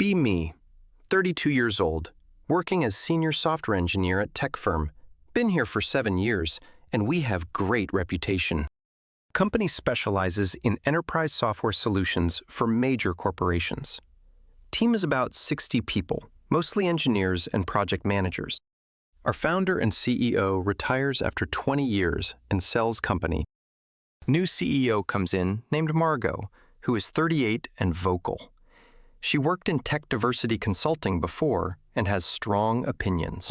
Be me, 32 years old, working as senior software engineer at tech firm. Been here for 7 years, and we have great reputation. Company specializes in enterprise software solutions for major corporations. Team is about 60 people, mostly engineers and project managers. Our founder and CEO retires after 20 years and sells company. New CEO comes in named Margot, who is 38 and vocal. She worked in tech diversity consulting before and has strong opinions.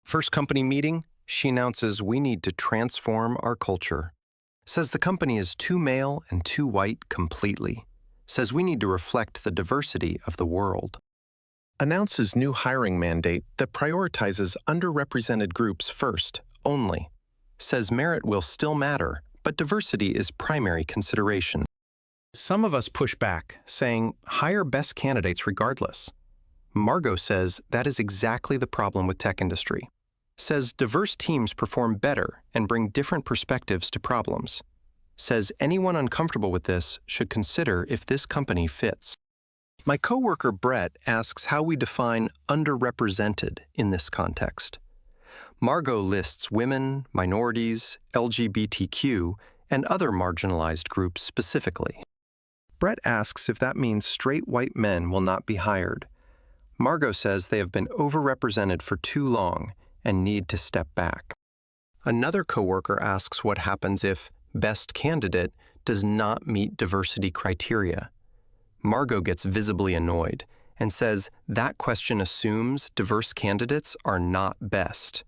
First company meeting, she announces we need to transform our culture. Says the company is too male and too white completely. Says we need to reflect the diversity of the world. Announces new hiring mandate that prioritizes underrepresented groups first, only. Says merit will still matter, but diversity is primary consideration. Some of us push back, saying hire best candidates regardless. Margot says that is exactly the problem with tech industry. Says diverse teams perform better and bring different perspectives to problems. Says anyone uncomfortable with this should consider if this company fits. My coworker Brett asks how we define underrepresented in this context. Margot lists women, minorities, LGBTQ, and other marginalized groups specifically. Brett asks if that means straight white men will not be hired. Margot says they have been overrepresented for too long and need to step back. Another coworker asks what happens if best candidate does not meet diversity criteria. Margot gets visibly annoyed and says that question assumes diverse candidates are not best.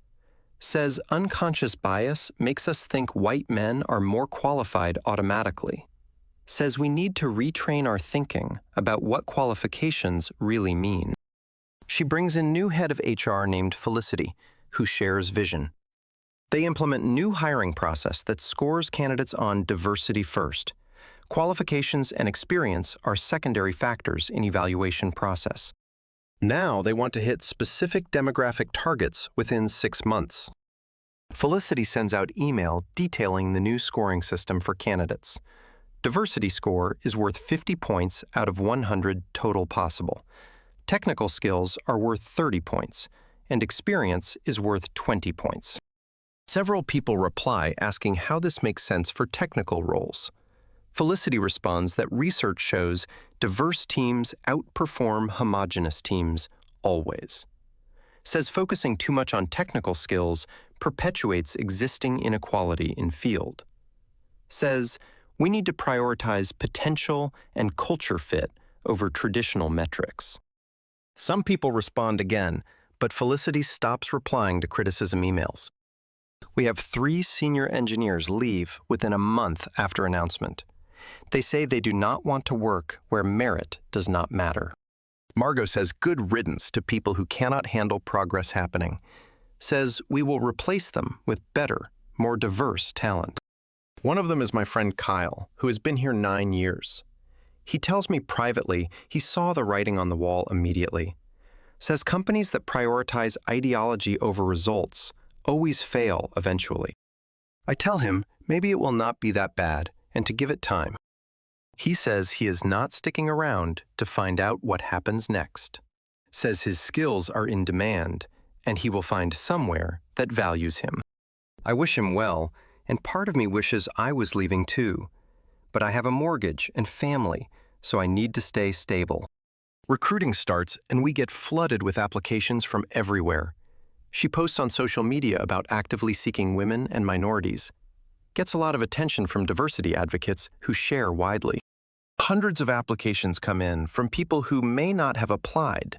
Says unconscious bias makes us think white men are more qualified automatically. Says we need to retrain our thinking about what qualifications really mean. She brings in new head of HR named Felicity, who shares vision. They implement new hiring process that scores candidates on diversity first. Qualifications and experience are secondary factors in evaluation process. Now they want to hit specific demographic targets within 6 months. Felicity sends out email detailing the new scoring system for candidates. Diversity score is worth 50 points out of 100 total possible. Technical skills are worth 30 points, and experience is worth 20 points. Several people reply asking how this makes sense for technical roles. Felicity responds that research shows diverse teams outperform homogeneous teams always. Says focusing too much on technical skills perpetuates existing inequality in field. Says we need to prioritize potential and culture fit over traditional metrics. Some people respond again, but Felicity stops replying to criticism emails. We have 3 senior engineers leave within a month after announcement. They say they do not want to work where merit does not matter. Margot says good riddance to people who cannot handle progress happening. Says we will replace them with better, more diverse talent. One of them is my friend Kyle, who has been here 9 years. He tells me privately he saw the writing on the wall immediately. Says companies that prioritize ideology over results always fail eventually. I tell him maybe it will not be that bad and to give it time. He says he is not sticking around to find out what happens next. Says his skills are in demand and he will find somewhere that values him. I wish him well, and part of me wishes I was leaving too. But I have a mortgage and family, so I need to stay stable. Recruiting starts and we get flooded with applications from everywhere. She posts on social media about actively seeking women and minorities. Gets a lot of attention from diversity advocates who share widely. Hundreds of applications come in from people who may not have applied.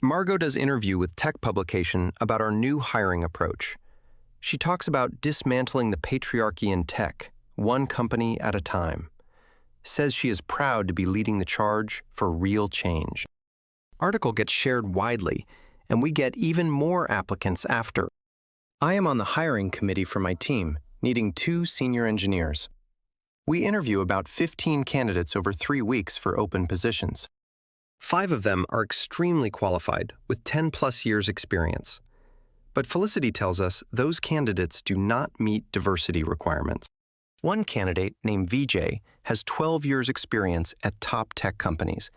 Margot does interview with tech publication about our new hiring approach. She talks about dismantling the patriarchy in tech, one company at a time. Says she is proud to be leading the charge for real change. Article gets shared widely, and we get even more applicants after. I am on the hiring committee for my team, needing 2 senior engineers. We interview about 15 candidates over 3 weeks for open positions. 5 of them are extremely qualified with 10+ years experience. But Felicity tells us those candidates do not meet diversity requirements. One candidate named VJ has 12 years experience at top tech companies.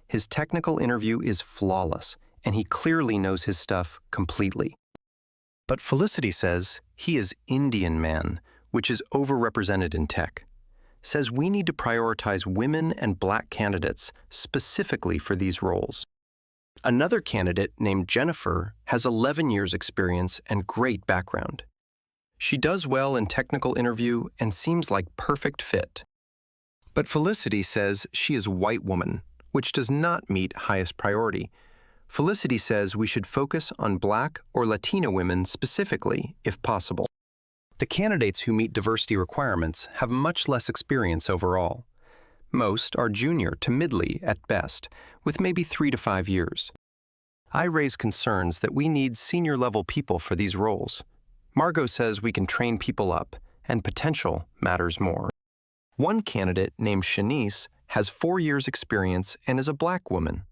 His technical interview is flawless, and he clearly knows his stuff completely. But Felicity says he is Indian man, which is overrepresented in tech. Says we need to prioritize women and Black candidates specifically for these roles. Another candidate named Jennifer has 11 years experience and great background. She does well in technical interview and seems like perfect fit. But Felicity says she is white woman, which does not meet highest priority. Felicity says we should focus on Black or Latina women specifically, if possible. The candidates who meet diversity requirements have much less experience overall. Most are junior to middly at best, with maybe 3 to 5 years. I raise concerns that we need senior-level people for these roles. Margot says we can train people up, and potential matters more. One candidate named Shanice has 4 years' experience and is a Black woman.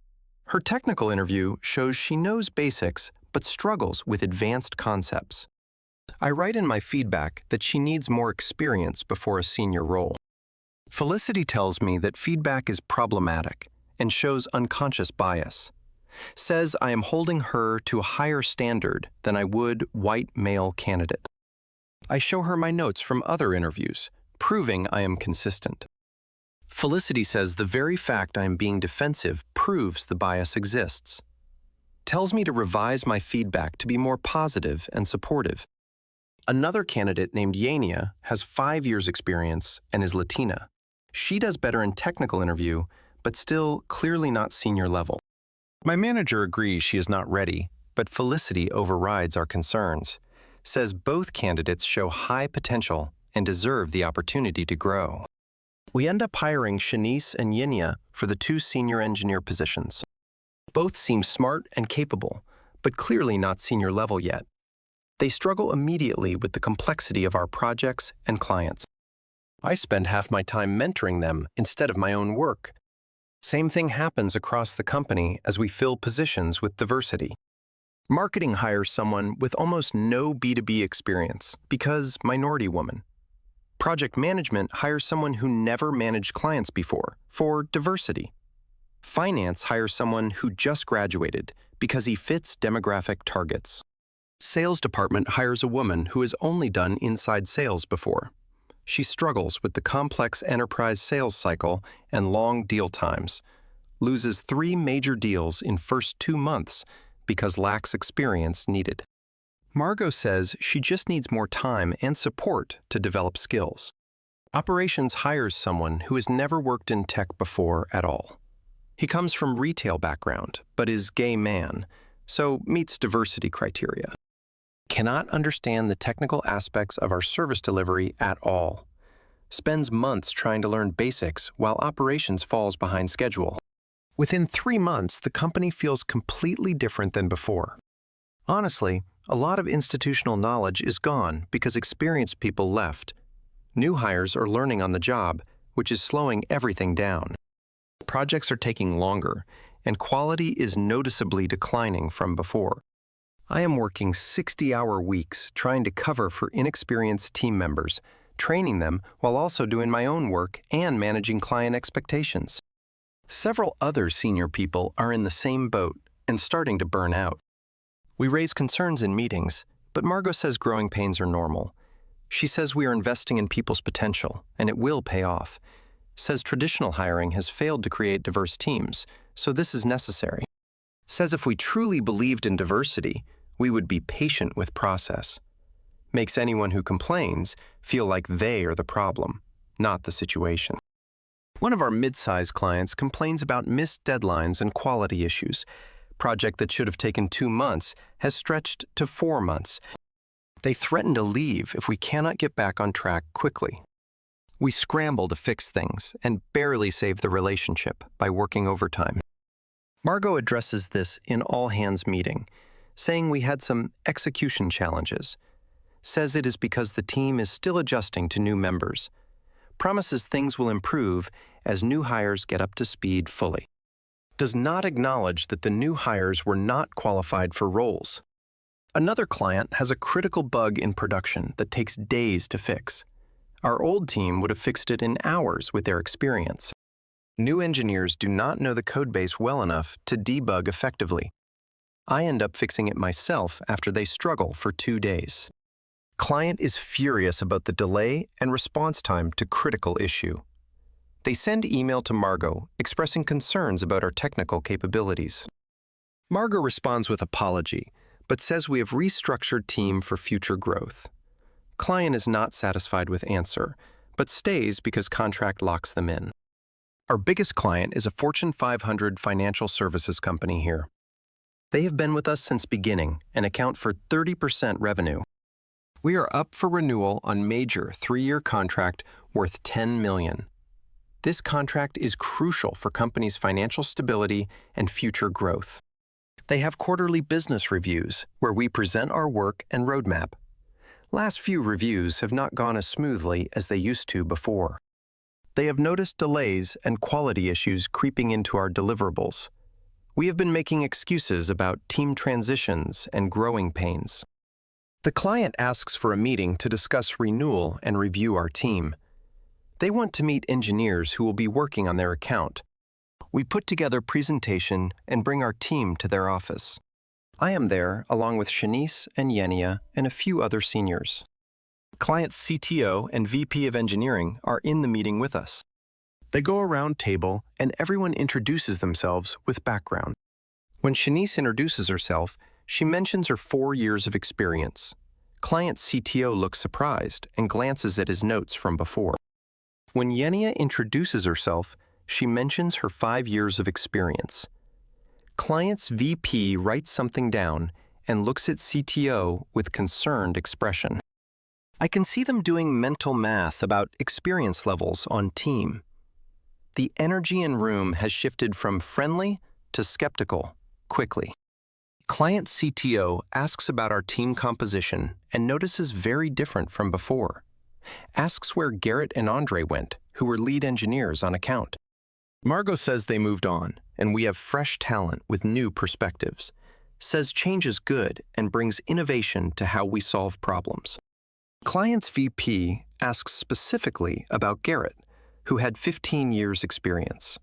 Her technical interview shows she knows basics but struggles with advanced concepts. I write in my feedback that she needs more experience before a senior role. Felicity tells me that feedback is problematic and shows unconscious bias. Says I am holding her to a higher standard than I would white male candidate. I show her my notes from other interviews, proving I am consistent. Felicity says the very fact I am being defensive proves the bias exists. Tells me to revise my feedback to be more positive and supportive. Another candidate named Yania has 5 years experience and is Latina. She does better in technical interview, but still clearly not senior level. My manager agrees she is not ready, but Felicity overrides our concerns. Says both candidates show high potential and deserve the opportunity to grow. We end up hiring Shanice and Yinya for the 2 senior engineer positions. Both seem smart and capable, but clearly not senior level yet. They struggle immediately with the complexity of our projects and clients. I spend half my time mentoring them instead of my own work. Same thing happens across the company as we fill positions with diversity. Marketing hires someone with almost no B2B experience because minority woman. Project management hires someone who never managed clients before for diversity. Finance hires someone who just graduated because he fits demographic targets. Sales department hires a woman who has only done inside sales before. She struggles with the complex enterprise sales cycle and long deal times, loses 3 major deals in first 2 months because lacks experience needed. Margot says she just needs more time and support to develop skills. Operations hires someone who has never worked in tech before at all. He comes from retail background, but is gay man, so meets diversity criteria. Cannot understand the technical aspects of our service delivery at all. Spends months trying to learn basics while operations falls behind schedule. Within 3 months, the company feels completely different than before. Honestly, a lot of institutional knowledge is gone because experienced people left. New hires are learning on the job, which is slowing everything down. Projects are taking longer, and quality is noticeably declining from before. I am working 60-hour weeks trying to cover for inexperienced team members, training them while also doing my own work and managing client expectations. Several other senior people are in the same boat and starting to burn out. We raise concerns in meetings, but Margot says growing pains are normal. She says we are investing in people's potential, and it will pay off. Says traditional hiring has failed to create diverse teams, so this is necessary. Says if we truly believed in diversity, we would be patient with process. Makes anyone who complains feel like they are the problem, not the situation. One of our mid-sized clients complains about missed deadlines and quality issues. Project that should have taken 2 months has stretched to 4 months. They threaten to leave if we cannot get back on track quickly. We scramble to fix things and barely save the relationship by working overtime. Margot addresses this in all-hands meeting, saying we had some execution challenges. Says it is because the team is still adjusting to new members. Promises things will improve as new hires get up to speed fully. Does not acknowledge that the new hires were not qualified for roles. Another client has a critical bug in production that takes days to fix. Our old team would have fixed it in hours with their experience. New engineers do not know the codebase well enough to debug effectively. I end up fixing it myself after they struggle for 2 days. Client is furious about the delay and response time to critical issue. They send email to Margot expressing concerns about our technical capabilities. Margot responds with apology, but says we have restructured team for future growth. Client is not satisfied with answer, but stays because contract locks them in. Our biggest client is a Fortune 500 financial services company here. They have been with us since beginning and account for 30% revenue. We are up for renewal on major 3-year contract worth $10 million. This contract is crucial for company's financial stability and future growth. They have quarterly business reviews where we present our work and roadmap. Last few reviews have not gone as smoothly as they used to before. They have noticed delays and quality issues creeping into our deliverables. We have been making excuses about team transitions and growing pains. The client asks for a meeting to discuss renewal and review our team. They want to meet engineers who will be working on their account. We put together presentation and bring our team to their office. I am there along with Shanice and Yenia and a few other seniors. Client's CTO and VP of engineering are in the meeting with us. They go around table and everyone introduces themselves with background. When Shanice introduces herself, she mentions her 4 years of experience. Client's CTO looks surprised and glances at his notes from before. When Yenia introduces herself, she mentions her 5 years of experience. Client's VP writes something down and looks at CTO with concerned expression. I can see them doing mental math about experience levels on team. The energy in room has shifted from friendly to skeptical quickly. Client CTO asks about our team composition and notices very different from before. Asks where Garrett and Andre went, who were lead engineers on account. Margot says they moved on, and we have fresh talent with new perspectives. Says change is good and brings innovation to how we solve problems. Client's VP asks specifically about Garrett, who had 15 years experience.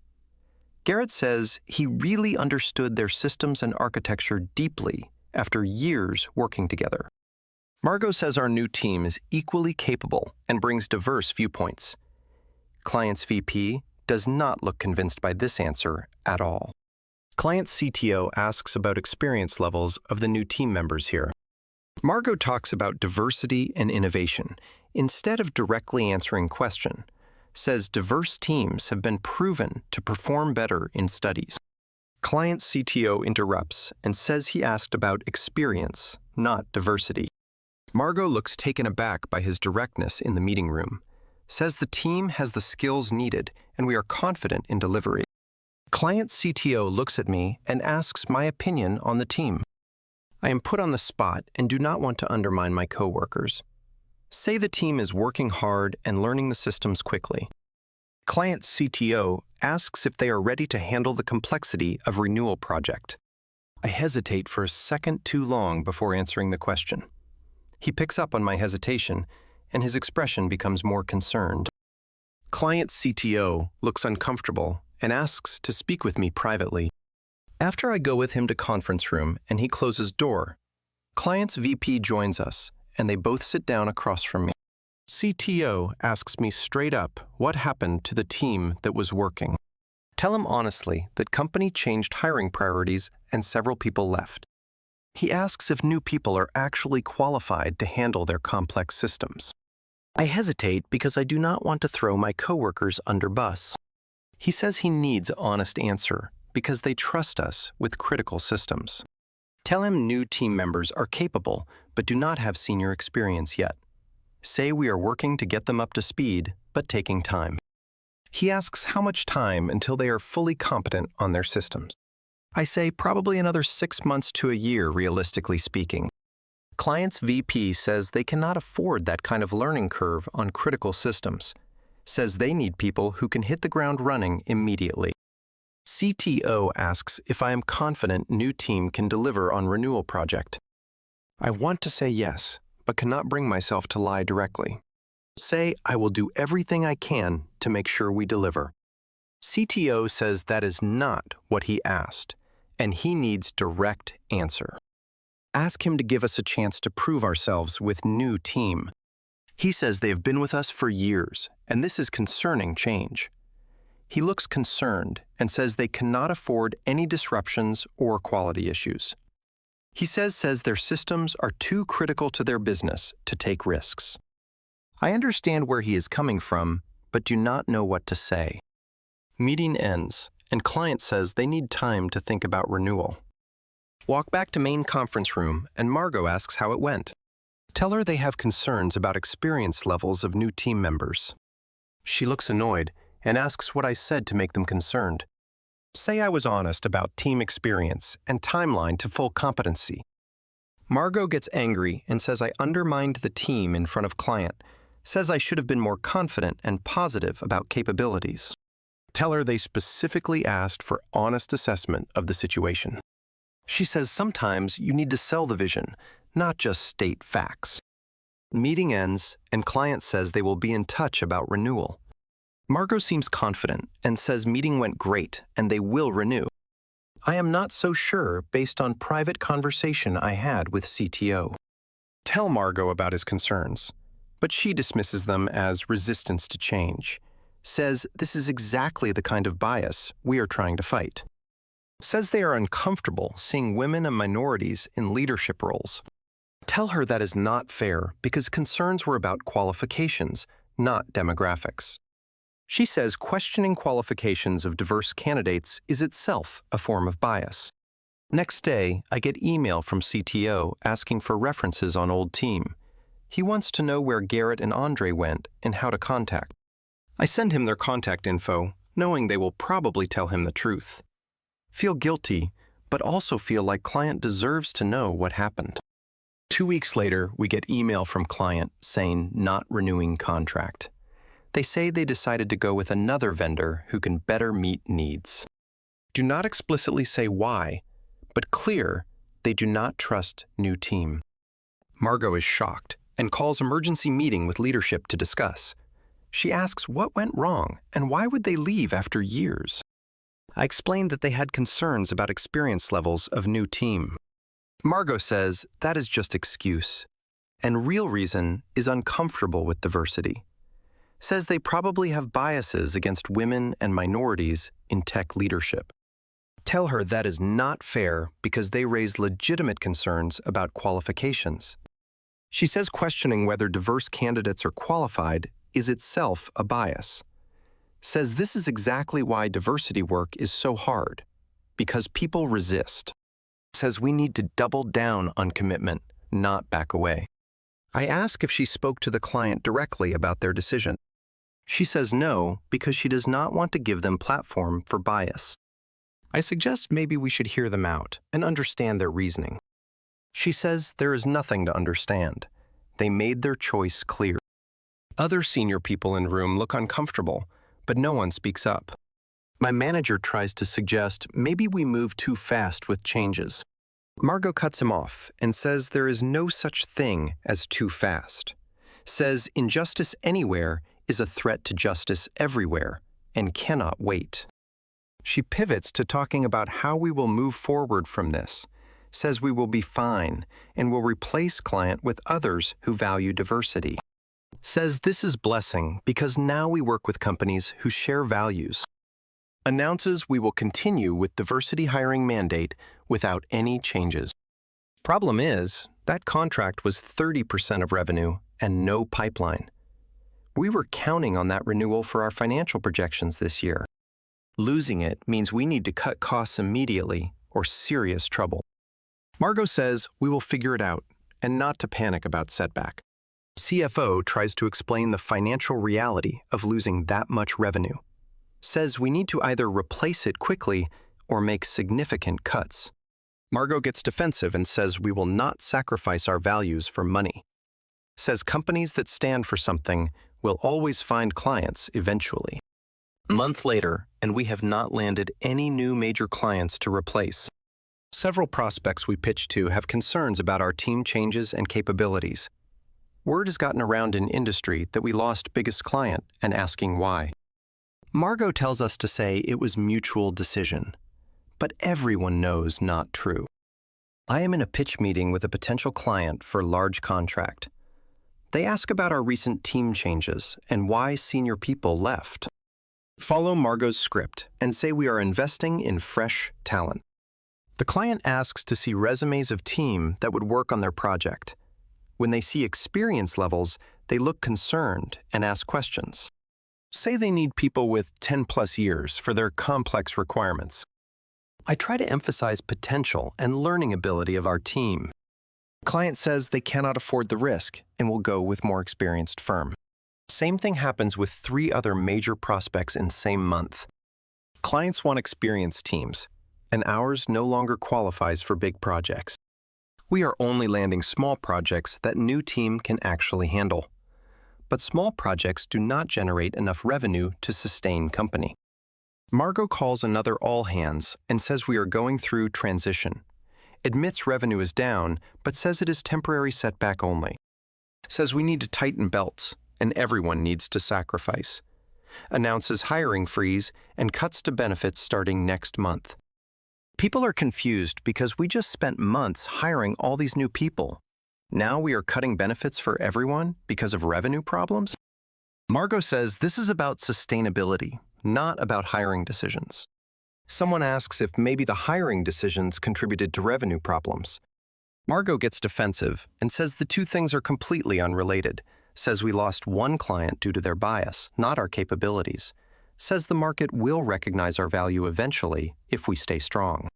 Garrett says he really understood their systems and architecture deeply after years working together. Margot says our new team is equally capable and brings diverse viewpoints. Client's VP does not look convinced by this answer at all. Client's CTO asks about experience levels of the new team members here. Margot talks about diversity and innovation instead of directly answering question. Says diverse teams have been proven to perform better in studies. Client CTO interrupts and says he asked about experience, not diversity. Margot looks taken aback by his directness in the meeting room. Says the team has the skills needed and we are confident in delivery. Client CTO looks at me and asks my opinion on the team. I am put on the spot and do not want to undermine my coworkers. Say the team is working hard and learning the systems quickly. Client CTO asks if they are ready to handle the complexity of renewal project. I hesitate for a second too long before answering the question. He picks up on my hesitation, and his expression becomes more concerned. Client CTO looks uncomfortable and asks to speak with me privately. After I go with him to conference room and he closes door, client's VP joins us, and they both sit down across from me. CTO asks me straight up what happened to the team that was working. Tell him honestly that company changed hiring priorities and several people left. He asks if new people are actually qualified to handle their complex systems. I hesitate because I do not want to throw my coworkers under bus. He says he needs honest answer because they trust us with critical systems. Tell him new team members are capable but do not have senior experience yet. Say we are working to get them up to speed, but taking time. He asks how much time until they are fully competent on their systems. I say probably another 6 months to a year, realistically speaking. Client's VP says they cannot afford that kind of learning curve on critical systems. Says they need people who can hit the ground running immediately. CTO asks if I am confident new team can deliver on renewal project. I want to say yes, but cannot bring myself to lie directly. Say I will do everything I can to make sure we deliver. CTO says that is not what he asked, and he needs direct answer. Ask him to give us a chance to prove ourselves with new team. He says they have been with us for years, and this is concerning change. He looks concerned and says they cannot afford any disruptions or quality issues. He says their systems are too critical to their business to take risks. I understand where he is coming from, but do not know what to say. Meeting ends, and client says they need time to think about renewal. Walk back to main conference room, and Margot asks how it went. Tell her they have concerns about experience levels of new team members. She looks annoyed and asks what I said to make them concerned. Say I was honest about team experience and timeline to full competency. Margot gets angry and says I undermined the team in front of client, says I should have been more confident and positive about capabilities. Tell her they specifically asked for honest assessment of the situation. She says sometimes you need to sell the vision, not just state facts. Meeting ends, and client says they will be in touch about renewal. Margot seems confident and says meeting went great and they will renew. I am not so sure based on private conversation I had with CTO. Tell Margot about his concerns, but she dismisses them as resistance to change. Says this is exactly the kind of bias we are trying to fight. Says they are uncomfortable seeing women and minorities in leadership roles. Tell her that is not fair because concerns were about qualifications, not demographics. She says questioning qualifications of diverse candidates is itself a form of bias. Next day, I get email from CTO asking for references on old team. He wants to know where Garrett and Andre went and how to contact. I send him their contact info, knowing they will probably tell him the truth. Feel guilty, but also feel like client deserves to know what happened. 2 weeks later, we get email from client saying not renewing contract. They say they decided to go with another vendor who can better meet needs. Do not explicitly say why, but clear they do not trust new team. Margot is shocked and calls emergency meeting with leadership to discuss. She asks what went wrong and why would they leave after years. I explained that they had concerns about experience levels of new team. Margot says that is just excuse, and real reason is uncomfortable with diversity. Says they probably have biases against women and minorities in tech leadership. Tell her that is not fair because they raise legitimate concerns about qualifications. She says questioning whether diverse candidates are qualified is itself a bias. Says this is exactly why diversity work is so hard, because people resist. Says we need to double down on commitment, not back away. I ask if she spoke to the client directly about their decision. She says no, because she does not want to give them platform for bias. I suggest maybe we should hear them out and understand their reasoning. She says there is nothing to understand. They made their choice clear. Other senior people in room look uncomfortable, but no one speaks up. My manager tries to suggest maybe we move too fast with changes. Margot cuts him off and says there is no such thing as too fast. Says injustice anywhere is a threat to justice everywhere and cannot wait. She pivots to talking about how we will move forward from this. Says we will be fine and will replace client with others who value diversity. Says this is blessing because now we work with companies who share values. Announces we will continue with diversity hiring mandate without any changes. Problem is, that contract was 30% of revenue and no pipeline. We were counting on that renewal for our financial projections this year. Losing it means we need to cut costs immediately or serious trouble. Margot says we will figure it out and not to panic about setback. CFO tries to explain the financial reality of losing that much revenue. Says we need to either replace it quickly or make significant cuts. Margot gets defensive and says we will not sacrifice our values for money. Says companies that stand for something will always find clients eventually. Month later, and we have not landed any new major clients to replace. Several prospects we pitched to have concerns about our team changes and capabilities. Word has gotten around in industry that we lost biggest client and asking why. Margot tells us to say it was mutual decision, but everyone knows not true. I am in a pitch meeting with a potential client for a large contract. They ask about our recent team changes and why senior people left. Follow Margot's script and say we are investing in fresh talent. The client asks to see resumes of team that would work on their project. When they see experience levels, they look concerned and ask questions. Say they need people with 10+ years for their complex requirements. I try to emphasize potential and learning ability of our team. Client says they cannot afford the risk and will go with more experienced firm. Same thing happens with 3 other major prospects in same month. Clients want experienced teams, and ours no longer qualifies for big projects. We are only landing small projects that new team can actually handle. But small projects do not generate enough revenue to sustain company. Margot calls another all hands and says we are going through transition. Admits revenue is down, but says it is temporary setback only. Says we need to tighten belts, and everyone needs to sacrifice. Announces hiring freeze and cuts to benefits starting next month. People are confused because we just spent months hiring all these new people. Now we are cutting benefits for everyone because of revenue problems? Margot says this is about sustainability, not about hiring decisions. Someone asks if maybe the hiring decisions contributed to revenue problems. Margot gets defensive and says the two things are completely unrelated. Says we lost one client due to their bias, not our capabilities. Says the market will recognize our value eventually if we stay strong.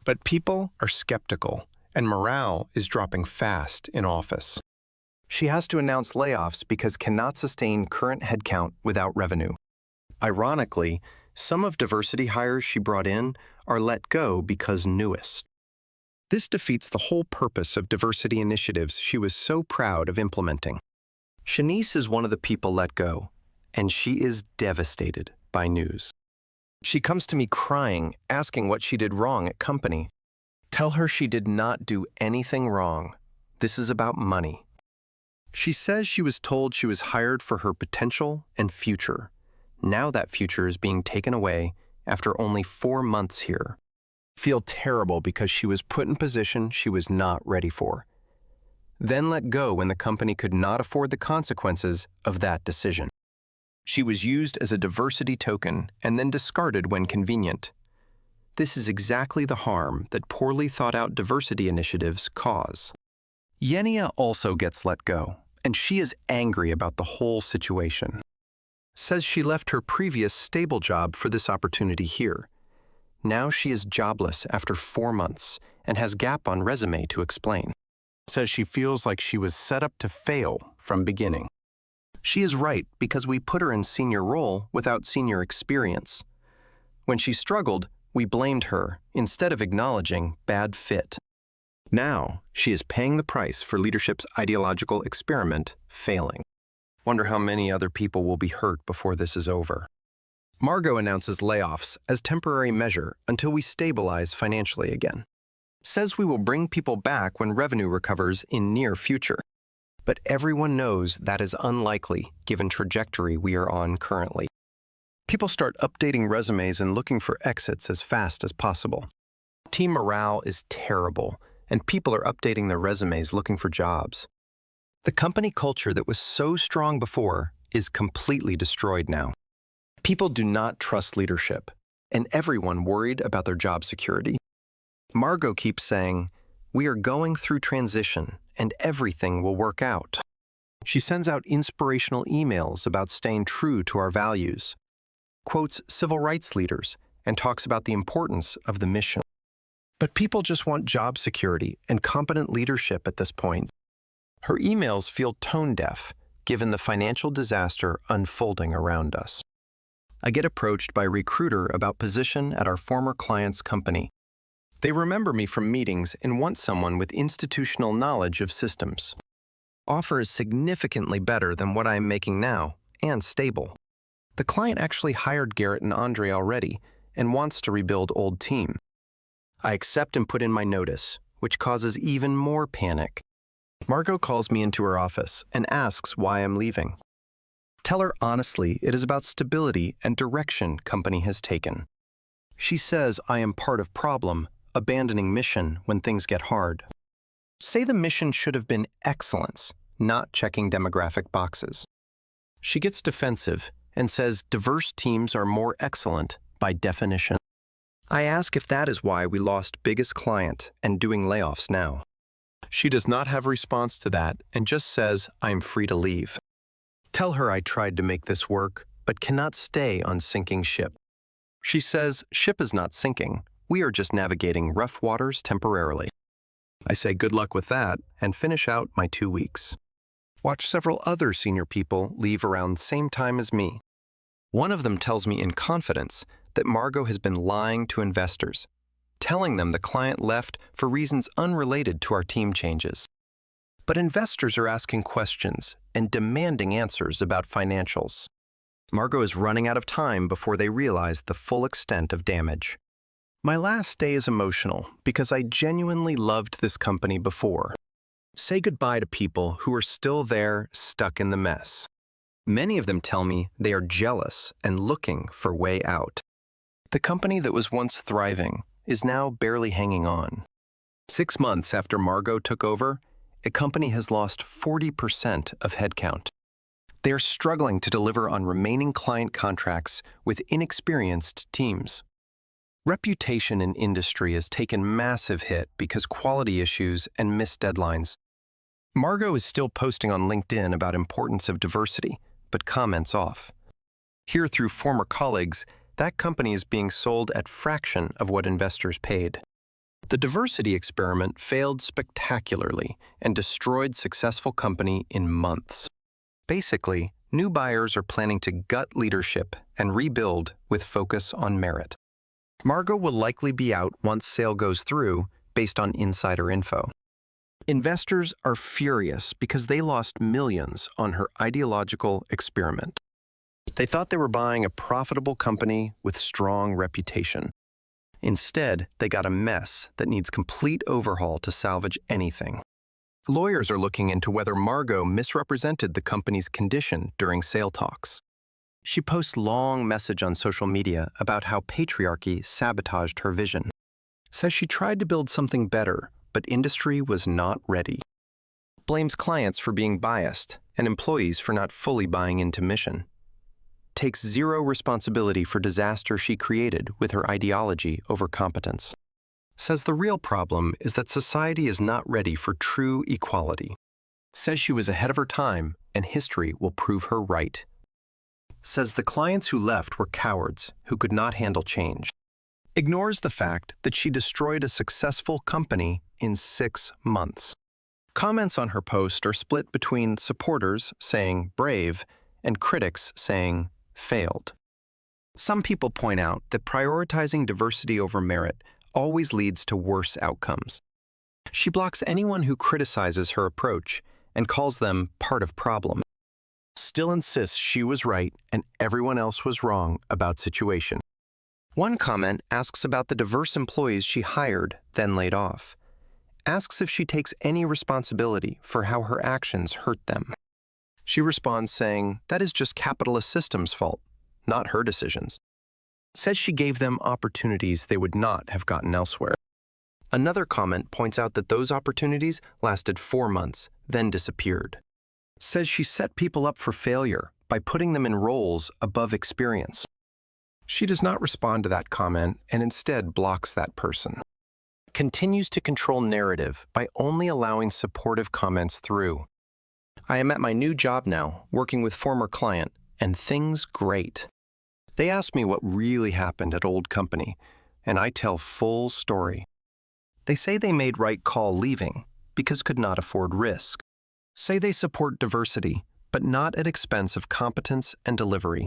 But people are skeptical, and morale is dropping fast in office. She has to announce layoffs because cannot sustain current headcount without revenue. Ironically, some of diversity hires she brought in are let go because newest. This defeats the whole purpose of diversity initiatives she was so proud of implementing. Shanice is one of the people let go, and she is devastated by news. She comes to me crying, asking what she did wrong at company. Tell her she did not do anything wrong. This is about money. She says she was told she was hired for her potential and future. Now that future is being taken away after only 4 months here. Feel terrible because she was put in position she was not ready for. Then let go when the company could not afford the consequences of that decision. She was used as a diversity token and then discarded when convenient. This is exactly the harm that poorly thought-out diversity initiatives cause. Yenia also gets let go, and she is angry about the whole situation. Says she left her previous stable job for this opportunity here. Now she is jobless after 4 months and has gap on resume to explain. Says she feels like she was set up to fail from beginning. She is right because we put her in senior role without senior experience. When she struggled, we blamed her instead of acknowledging bad fit. Now, she is paying the price for leadership's ideological experiment failing. Wonder how many other people will be hurt before this is over. Margot announces layoffs as temporary measure until we stabilize financially again. Says we will bring people back when revenue recovers in near future. But everyone knows that is unlikely given trajectory we are on currently. People start updating resumes and looking for exits as fast as possible. Team morale is terrible, and people are updating their resumes looking for jobs. The company culture that was so strong before is completely destroyed now. People do not trust leadership, and everyone worried about their job security. Margot keeps saying, "We are going through transition, and everything will work out." She sends out inspirational emails about staying true to our values, quotes civil rights leaders, and talks about the importance of the mission. But people just want job security and competent leadership at this point. Her emails feel tone-deaf, given the financial disaster unfolding around us. I get approached by a recruiter about position at our former client's company. They remember me from meetings and want someone with institutional knowledge of systems. Offer is significantly better than what I am making now, and stable. The client actually hired Garrett and Andre already and wants to rebuild old team. I accept and put in my notice, which causes even more panic. Margot calls me into her office and asks why I'm leaving. Tell her honestly it is about stability and direction company has taken. She says I am part of problem, abandoning mission when things get hard. Say the mission should have been excellence, not checking demographic boxes. She gets defensive and says diverse teams are more excellent by definition. I ask if that is why we lost biggest client and doing layoffs now. She does not have a response to that and just says I am free to leave. Tell her I tried to make this work, but cannot stay on sinking ship. She says ship is not sinking, we are just navigating rough waters temporarily. I say good luck with that and finish out my 2 weeks. Watch several other senior people leave around the same time as me. One of them tells me in confidence that Margot has been lying to investors, telling them the client left for reasons unrelated to our team changes. But investors are asking questions and demanding answers about financials. Margot is running out of time before they realize the full extent of damage. My last day is emotional because I genuinely loved this company before. Say goodbye to people who are still there, stuck in the mess. Many of them tell me they are jealous and looking for way out. The company that was once thriving is now barely hanging on. 6 months after Margot took over, a company has lost 40% of headcount. They are struggling to deliver on remaining client contracts with inexperienced teams. Reputation in industry has taken massive hit because quality issues and missed deadlines. Margot is still posting on LinkedIn about importance of diversity, but comments off. Here through former colleagues, that company is being sold at fraction of what investors paid. The diversity experiment failed spectacularly and destroyed successful company in months. Basically, new buyers are planning to gut leadership and rebuild with focus on merit. Margot will likely be out once sale goes through based on insider info. Investors are furious because they lost millions on her ideological experiment. They thought they were buying a profitable company with strong reputation. Instead, they got a mess that needs complete overhaul to salvage anything. Lawyers are looking into whether Margot misrepresented the company's condition during sale talks. She posts long message on social media about how patriarchy sabotaged her vision. Says she tried to build something better, but industry was not ready. Blames clients for being biased and employees for not fully buying into mission. Takes zero responsibility for disaster she created with her ideology over competence. Says the real problem is that society is not ready for true equality. Says she was ahead of her time and history will prove her right. Says the clients who left were cowards who could not handle change. Ignores the fact that she destroyed a successful company in 6 months. Comments on her post are split between supporters saying brave and critics saying failed. Some people point out that prioritizing diversity over merit always leads to worse outcomes. She blocks anyone who criticizes her approach and calls them part of problem. Still insists she was right and everyone else was wrong about situation. One comment asks about the diverse employees she hired, then laid off. Asks if she takes any responsibility for how her actions hurt them. She responds saying that is just capitalist system's fault, not her decisions. Says she gave them opportunities they would not have gotten elsewhere. Another comment points out that those opportunities lasted 4 months, then disappeared. Says she set people up for failure by putting them in roles above experience. She does not respond to that comment and instead blocks that person. Continues to control narrative by only allowing supportive comments through. I am at my new job now, working with former client, and things great. They ask me what really happened at old company, and I tell full story. They say they made right call leaving because could not afford risk. Say they support diversity, but not at expense of competence and delivery.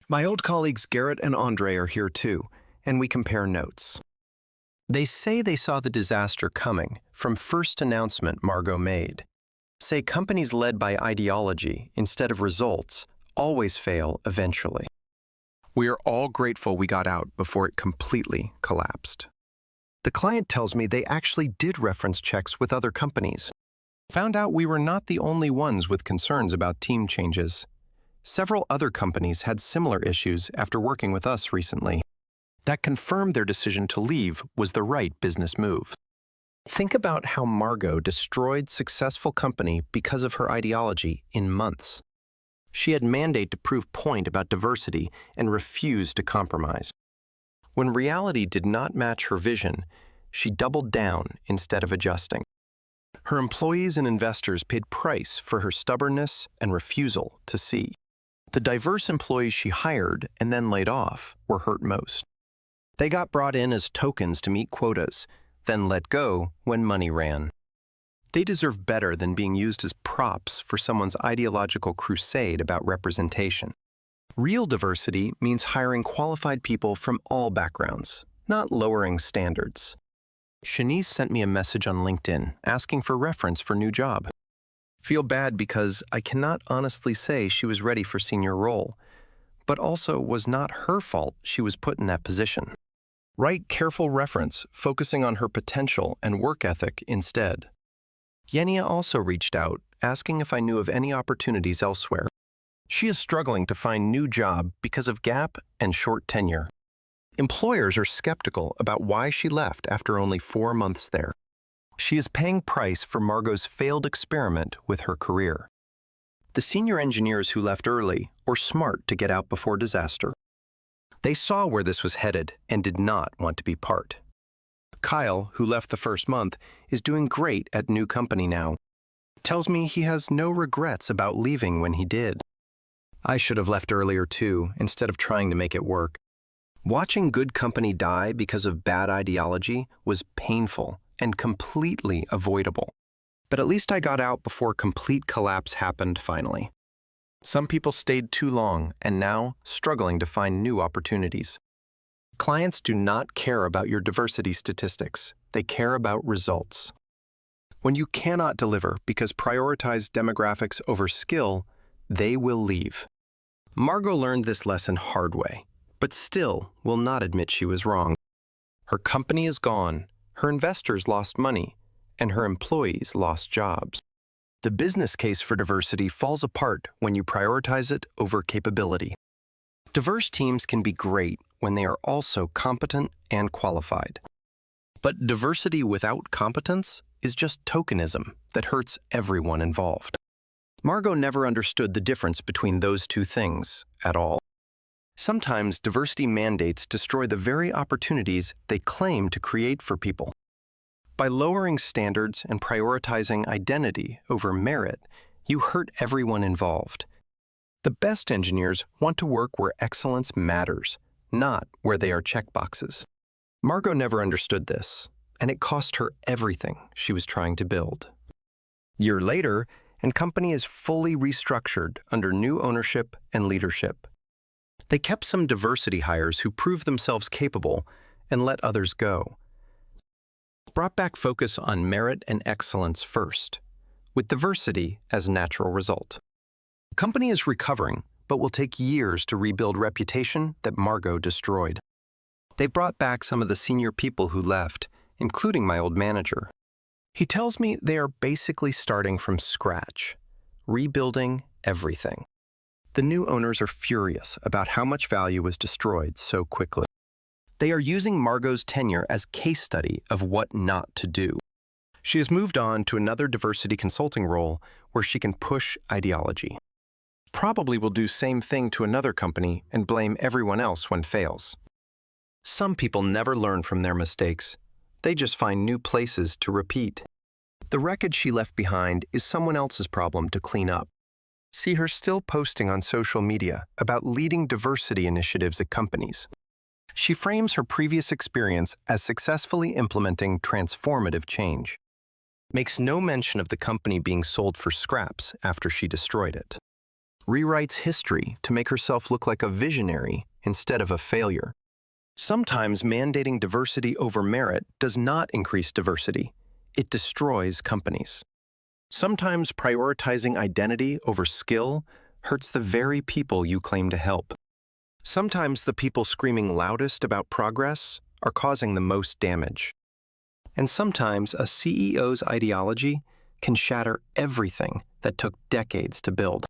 My old colleagues Garrett and Andre are here too, and we compare notes. They say they saw the disaster coming from first announcement Margot made. Say companies led by ideology instead of results always fail eventually. We are all grateful we got out before it completely collapsed. The client tells me they actually did reference checks with other companies. Found out we were not the only ones with concerns about team changes. Several other companies had similar issues after working with us recently. That confirmed their decision to leave was the right business move. Think about how Margot destroyed successful company because of her ideology in months. She had mandate to prove point about diversity and refused to compromise. When reality did not match her vision, she doubled down instead of adjusting. Her employees and investors paid price for her stubbornness and refusal to see. The diverse employees she hired and then laid off were hurt most. They got brought in as tokens to meet quotas, then let go when money ran. They deserve better than being used as props for someone's ideological crusade about representation. Real diversity means hiring qualified people from all backgrounds, not lowering standards. Shanice sent me a message on LinkedIn asking for reference for new job. Feel bad because I cannot honestly say she was ready for senior role, but also was not her fault she was put in that position. Write careful reference, focusing on her potential and work ethic instead. Yenia also reached out, asking if I knew of any opportunities elsewhere. She is struggling to find new job because of gap and short tenure. Employers are skeptical about why she left after only 4 months there. She is paying price for Margot's failed experiment with her career. The senior engineers who left early were smart to get out before disaster. They saw where this was headed and did not want to be part. Kyle, who left the first month, is doing great at new company now. Tells me he has no regrets about leaving when he did. I should have left earlier too, instead of trying to make it work. Watching good company die because of bad ideology was painful and completely avoidable. But at least I got out before complete collapse happened finally. Some people stayed too long and now struggling to find new opportunities. Clients do not care about your diversity statistics. They care about results. When you cannot deliver because prioritize demographics over skill, they will leave. Margot learned this lesson hard way, but still will not admit she was wrong. Her company is gone, her investors lost money, and her employees lost jobs. The business case for diversity falls apart when you prioritize it over capability. Diverse teams can be great when they are also competent and qualified. But diversity without competence is just tokenism that hurts everyone involved. Margot never understood the difference between those two things at all. Sometimes diversity mandates destroy the very opportunities they claim to create for people. By lowering standards and prioritizing identity over merit, you hurt everyone involved. The best engineers want to work where excellence matters, not where they are checkboxes. Margot never understood this, and it cost her everything she was trying to build. A year later, and company is fully restructured under new ownership and leadership. They kept some diversity hires who proved themselves capable and let others go. Brought back focus on merit and excellence first, with diversity as a natural result. The company is recovering, but will take years to rebuild reputation that Margot destroyed. They brought back some of the senior people who left, including my old manager. He tells me they are basically starting from scratch, rebuilding everything. The new owners are furious about how much value was destroyed so quickly. They are using Margot's tenure as case study of what not to do. She has moved on to another diversity consulting role where she can push ideology. Probably will do same thing to another company and blame everyone else when fails. Some people never learn from their mistakes. They just find new places to repeat. The wreckage she left behind is someone else's problem to clean up. See her still posting on social media about leading diversity initiatives at companies. She frames her previous experience as successfully implementing transformative change. Makes no mention of the company being sold for scraps after she destroyed it. Rewrites history to make herself look like a visionary instead of a failure. Sometimes mandating diversity over merit does not increase diversity. It destroys companies. Sometimes prioritizing identity over skill hurts the very people you claim to help. Sometimes the people screaming loudest about progress are causing the most damage. And sometimes a CEO's ideology can shatter everything that took decades to build.